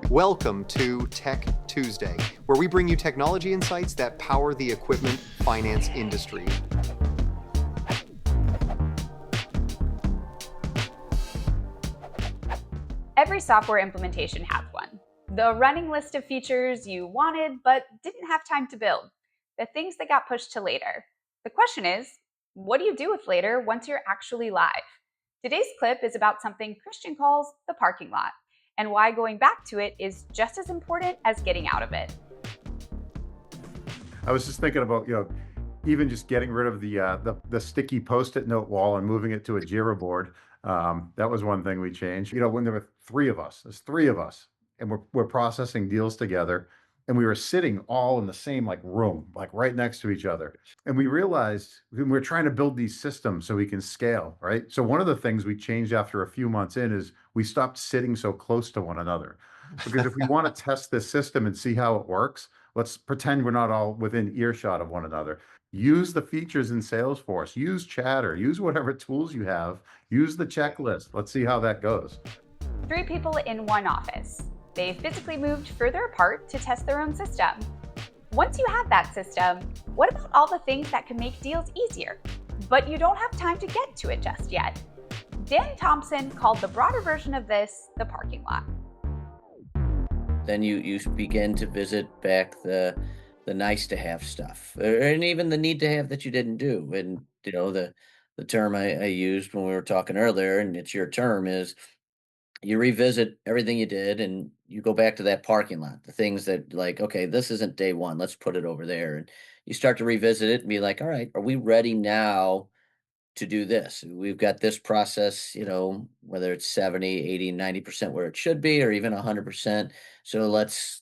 Welcome to Tech Tuesday, where we bring you technology insights that power the equipment finance industry. Every software implementation has one. The running list of features you wanted but didn't have time to build. The things that got pushed to later. The question is, what do you do with later once you're actually live? Today's clip is about something Christian calls the parking lot, and why going back to it is just as important as getting out of it. I was just thinking about, even just getting rid of the sticky Post-it note wall and moving it to a Jira board. That was one thing we changed. When there were there's three of us, and we're processing deals together, and we were sitting all in the same room, right next to each other. And we realized we're trying to build these systems so we can scale, right? So one of the things we changed after a few months in is we stopped sitting so close to one another. Because if we want to test this system and see how it works, let's pretend we're not all within earshot of one another. Use the features in Salesforce, use Chatter, use whatever tools you have, use the checklist. Let's see how that goes. 3 people in one office. They physically moved further apart to test their own system. Once you have that system, what about all the things that can make deals easier? But you don't have time to get to it just yet. Dan Thompson called the broader version of this the parking lot. Then you begin to visit back the nice to have stuff, and even the need to have that you didn't do. And the term I used when we were talking earlier, and it's your term, is you revisit everything you did and you go back to that parking lot, the things that okay, this isn't day one, let's put it over there. And you start to revisit it and be like, all right, are we ready now to do this? We've got this process, whether it's 70, 80, 90% where it should be, or even 100%. So let's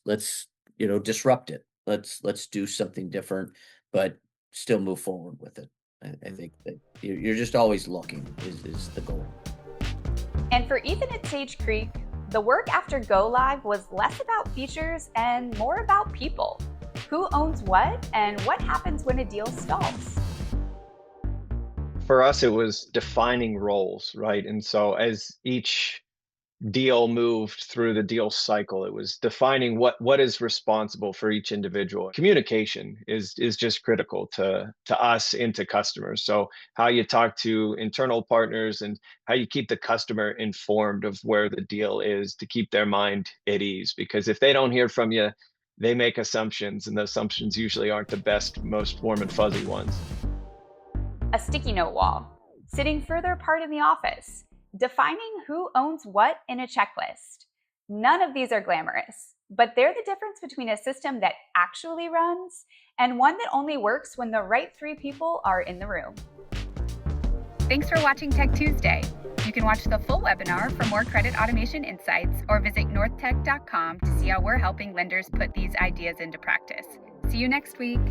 disrupt it. Let's do something different, but still move forward with it. I think that you're just always looking is the goal. And for Ethan at Sage Creek, the work after Go Live was less about features and more about people. Who owns what, and what happens when a deal stalls? For us, it was defining roles, right? And so as each deal moved through the deal cycle, it was defining what is responsible for each individual. Communication is just critical to us and to customers. So how you talk to internal partners and how you keep the customer informed of where the deal is to keep their mind at ease. Because if they don't hear from you, they make assumptions, and the assumptions usually aren't the best, most warm and fuzzy ones. A sticky note wall, sitting further apart in the office, defining who owns what in a checklist. None of these are glamorous, but they're the difference between a system that actually runs and one that only works when the right 3 people are in the room. Thanks for watching Tech Tuesday. You can watch the full webinar for more credit automation insights, or visit northtech.com to see how we're helping lenders put these ideas into practice. See you next week.